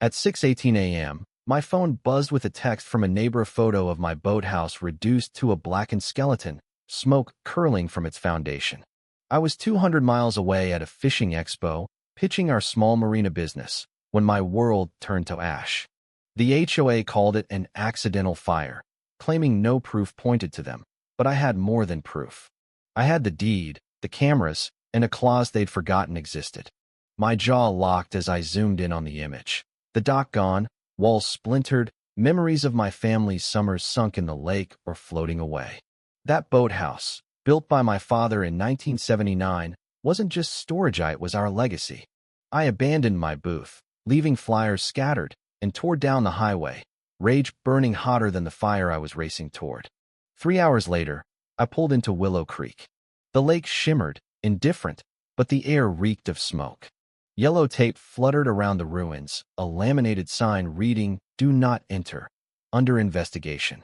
At 6:18 a.m., my phone buzzed with a text from a neighbor. A photo of my boathouse reduced to a blackened skeleton, smoke curling from its foundation. I was 200 miles away at a fishing expo, pitching our small marina business, when my world turned to ash. The HOA called it an accidental fire, claiming no proof pointed to them, but I had more than proof. I had the deed, the cameras, and a clause they'd forgotten existed. My jaw locked as I zoomed in on the image. The dock gone, walls splintered, memories of my family's summers sunk in the lake or floating away. That boathouse, built by my father in 1979, wasn't just storage, it was our legacy. I abandoned my booth, leaving flyers scattered, and tore down the highway, rage burning hotter than the fire I was racing toward. 3 hours later, I pulled into Willow Creek. The lake shimmered, indifferent, but the air reeked of smoke. Yellow tape fluttered around the ruins, a laminated sign reading, "Do not enter. Under investigation."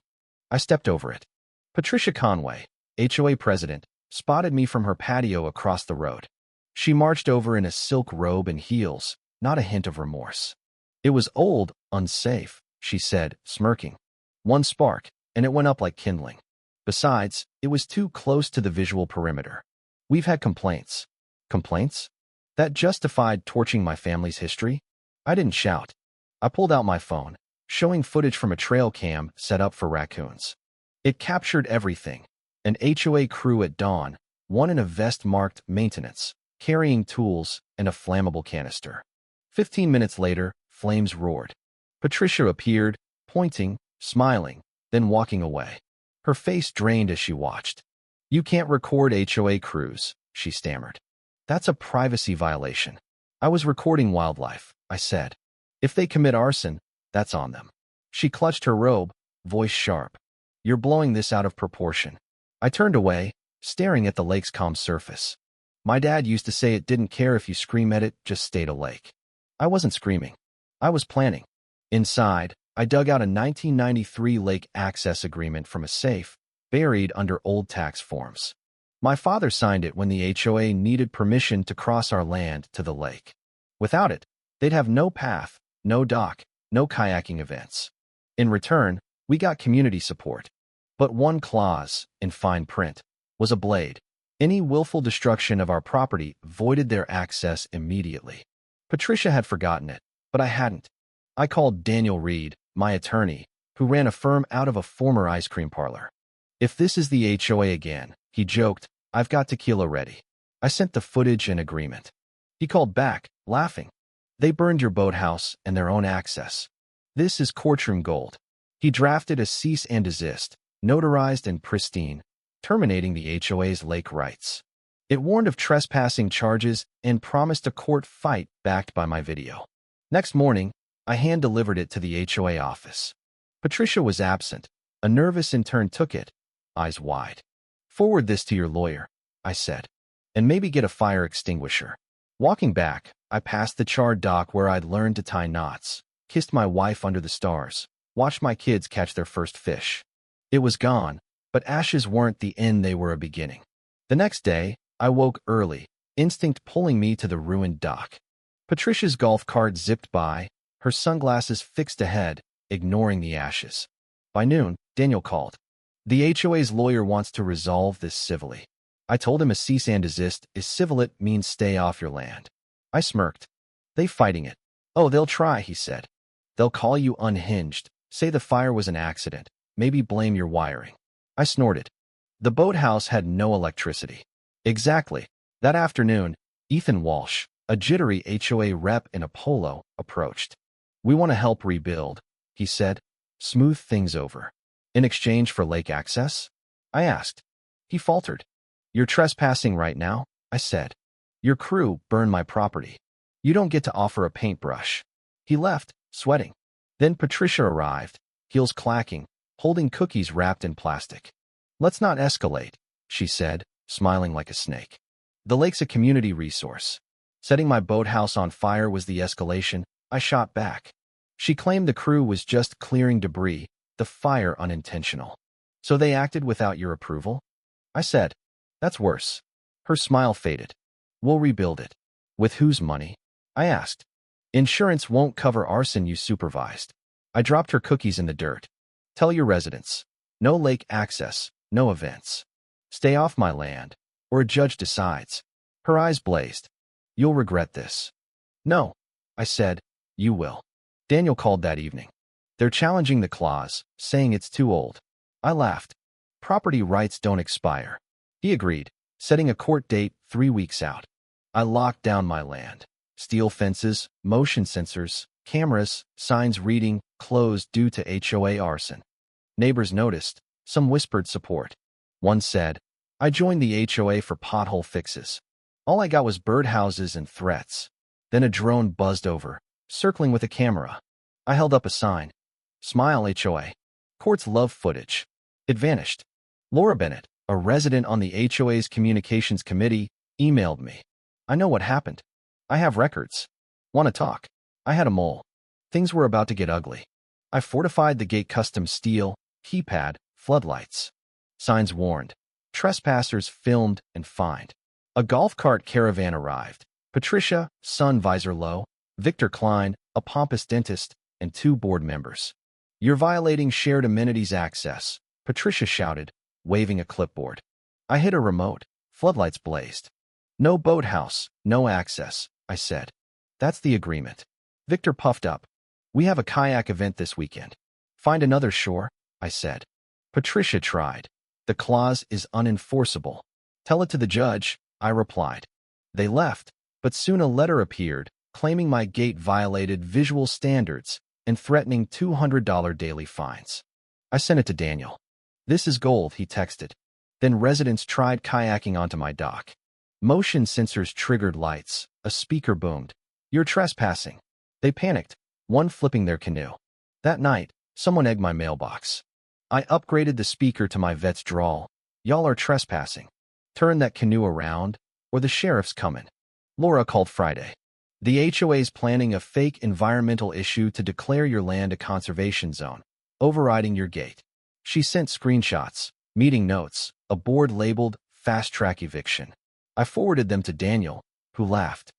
I stepped over it. Patricia Conway, HOA president, spotted me from her patio across the road. She marched over in a silk robe and heels, not a hint of remorse. "It was old, unsafe," she said, smirking. One spark, and it went up like kindling. Besides, it was too close to the visual perimeter. "We've had complaints." Complaints? That justified torching my family's history? I didn't shout. I pulled out my phone, showing footage from a trail cam set up for raccoons. It captured everything. An HOA crew at dawn, one in a vest marked maintenance, carrying tools and a flammable canister. 15 minutes later, flames roared. Patricia appeared, pointing, smiling, then walking away. Her face drained as she watched. "You can't record HOA crews," she stammered. "That's a privacy violation." "I was recording wildlife," I said. "If they commit arson, that's on them." She clutched her robe, voice sharp. "You're blowing this out of proportion." I turned away, staring at the lake's calm surface. My dad used to say it didn't care if you scream at it, just stayed a lake. I wasn't screaming. I was planning. Inside, I dug out a 1993 lake access agreement from a safe, buried under old tax forms. My father signed it when the HOA needed permission to cross our land to the lake. Without it, they'd have no path, no dock, no kayaking events. In return, we got community support. But one clause, in fine print, was a blade. Any willful destruction of our property voided their access immediately. Patricia had forgotten it, but I hadn't. I called Daniel Reed, my attorney, who ran a firm out of a former ice cream parlor. "If this is the HOA again," he joked, "I've got tequila ready." I sent the footage and agreement. He called back, laughing. "They burned your boathouse and their own access. This is courtroom gold." He drafted a cease and desist, notarized and pristine, terminating the HOA's lake rights. It warned of trespassing charges and promised a court fight backed by my video. Next morning, I hand-delivered it to the HOA office. Patricia was absent. A nervous intern took it, eyes wide. "Forward this to your lawyer," I said, "and maybe get a fire extinguisher." Walking back, I passed the charred dock where I'd learned to tie knots, kissed my wife under the stars, watched my kids catch their first fish. It was gone, but ashes weren't the end, they were a beginning. The next day, I woke early, instinct pulling me to the ruined dock. Patricia's golf cart zipped by, her sunglasses fixed ahead, ignoring the ashes. By noon, Daniel called. "The HOA's lawyer wants to resolve this civilly." I told him a cease and desist is civil, it means stay off your land. I smirked. "They fighting it." "Oh, they'll try," he said. "They'll call you unhinged, say the fire was an accident, maybe blame your wiring." I snorted. The boathouse had no electricity. Exactly. That afternoon, Ethan Walsh, a jittery HOA rep in a polo, approached. "We want to help rebuild," he said. "Smooth things over." "In exchange for lake access?" I asked. He faltered. "You're trespassing right now," I said. "Your crew burned my property. You don't get to offer a paintbrush." He left, sweating. Then Patricia arrived, heels clacking, holding cookies wrapped in plastic. "Let's not escalate," she said, smiling like a snake. "The lake's a community resource. Setting my boathouse on fire was the escalation," I shot back. She claimed the crew was just clearing debris, the fire unintentional. "So they acted without your approval?" I said. "That's worse." Her smile faded. "We'll rebuild it." "With whose money?" I asked. Insurance won't cover arson, you supervised. I dropped her cookies in the dirt. Tell your residents. No lake access, no events. Stay off my land, or a judge decides. Her eyes blazed. You'll regret this. No, I said, you will. Daniel called that evening. They're challenging the clause, saying it's too old. I laughed. Property rights don't expire. He agreed, setting a court date 3 weeks out. I locked down my land. Steel fences, motion sensors, cameras, signs reading, closed due to HOA arson. Neighbors noticed. Some whispered support. One said, I joined the HOA for pothole fixes. All I got was birdhouses and threats. Then a drone buzzed over, circling with a camera. I held up a sign. Smile HOA. Courts love footage. It vanished. Laura Bennett, a resident on the HOA's communications committee, emailed me. I know what happened. I have records. Want to talk? I had a mole. Things were about to get ugly. I fortified the gate custom steel, keypad, floodlights. Signs warned. Trespassers filmed and fined. A golf cart caravan arrived. Patricia, sun visor low, Victor Klein, a pompous dentist, and 2 board members. You're violating shared amenities access, Patricia shouted, waving a clipboard. I hit a remote. Floodlights blazed. No boathouse, no access, I said. That's the agreement. Victor puffed up. We have a kayak event this weekend. Find another shore, I said. Patricia tried. The clause is unenforceable. Tell it to the judge, I replied. They left, but soon a letter appeared, claiming my gate violated visual standards and threatening $200 daily fines. I sent it to Daniel. This is gold, he texted. Then residents tried kayaking onto my dock. Motion sensors triggered lights. A speaker boomed. You're trespassing. They panicked, one flipping their canoe. That night, someone egged my mailbox. I upgraded the speaker to my vet's drawl. Y'all are trespassing. Turn that canoe around, or the sheriff's coming. Laura called Friday. The HOA's planning a fake environmental issue to declare your land a conservation zone, overriding your gate. She sent screenshots, meeting notes, a board labeled Fast Track Eviction. I forwarded them to Daniel, who laughed.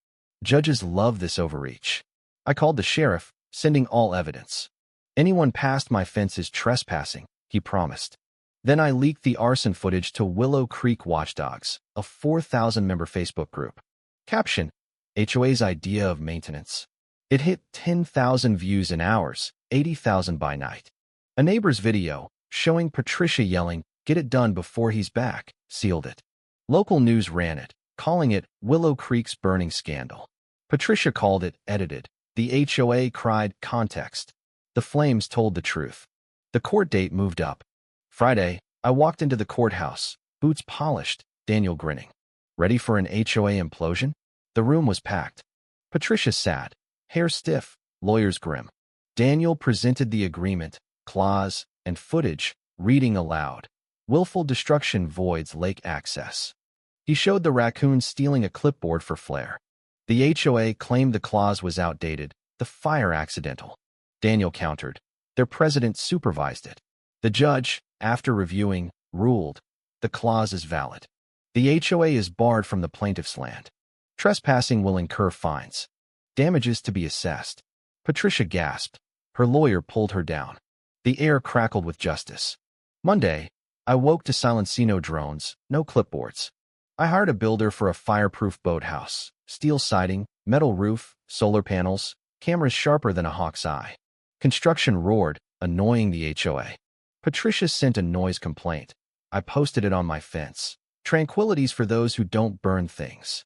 Judges love this overreach. I called the sheriff, sending all evidence. Anyone past my fence is trespassing, he promised. Then I leaked the arson footage to Willow Creek Watchdogs, a 4,000-member Facebook group. Caption: HOA's idea of maintenance. It hit 10,000 views in hours, 80,000 by night. A neighbor's video, showing Patricia yelling, "Get it done before he's back," sealed it. Local news ran it, calling it Willow Creek's burning scandal. Patricia called it edited. The HOA cried context. The flames told the truth. The court date moved up. Friday, I walked into the courthouse, boots polished, Daniel grinning. Ready for an HOA implosion? The room was packed. Patricia sat, hair stiff, lawyers grim. Daniel presented the agreement, clause, and footage, reading aloud. Willful destruction voids lake access. He showed the raccoon stealing a clipboard for flair. The HOA claimed the clause was outdated, the fire accidental. Daniel countered. Their president supervised it. The judge, after reviewing, ruled. The clause is valid. The HOA is barred from the plaintiff's land. Trespassing will incur fines. Damages to be assessed. Patricia gasped. Her lawyer pulled her down. The air crackled with justice. Monday, I woke to Silencino drones, no clipboards. I hired a builder for a fireproof boathouse. Steel siding, metal roof, solar panels, cameras sharper than a hawk's eye. Construction roared, annoying the HOA. Patricia sent a noise complaint. I posted it on my fence. Tranquilities for those who don't burn things.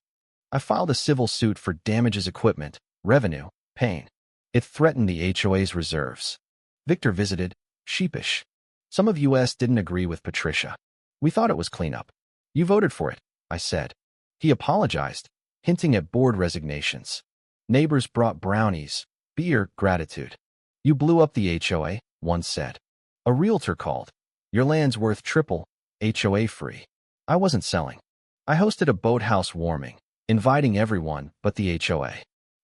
I filed a civil suit for damages equipment, revenue, pain. It threatened the HOA's reserves. Victor visited, sheepish. Some of US didn't agree with Patricia. We thought it was cleanup. You voted for it, I said. He apologized, hinting at board resignations. Neighbors brought brownies, beer, gratitude. You blew up the HOA, one said. A realtor called. Your land's worth triple, HOA free. I wasn't selling. I hosted a boathouse warming, inviting everyone but the HOA.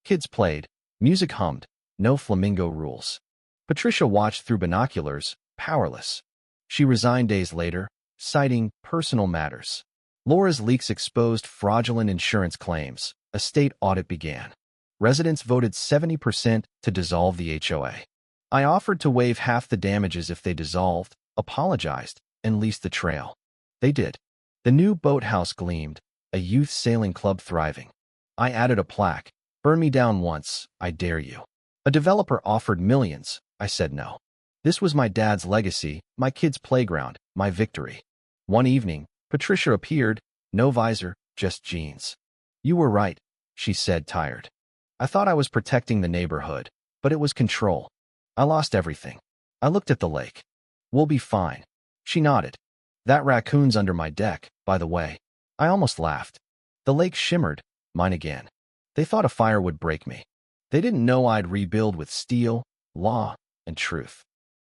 Kids played, music hummed, no flamingo rules. Patricia watched through binoculars, powerless. She resigned days later, citing personal matters. Laura's leaks exposed fraudulent insurance claims. A state audit began. Residents voted 70% to dissolve the HOA. I offered to waive half the damages if they dissolved, apologized, and leased the trail. They did. The new boathouse gleamed, a youth sailing club thriving. I added a plaque, "Burn me down once, I dare you." A developer offered millions. I said no. This was my dad's legacy, my kid's playground, my victory. One evening, Patricia appeared, no visor, just jeans. "You were right," she said, tired. "I thought I was protecting the neighborhood, but it was control. I lost everything." I looked at the lake. "We'll be fine." She nodded. "That raccoon's under my deck, by the way." I almost laughed. The lake shimmered, mine again. They thought a fire would break me. They didn't know I'd rebuild with steel, law, and truth.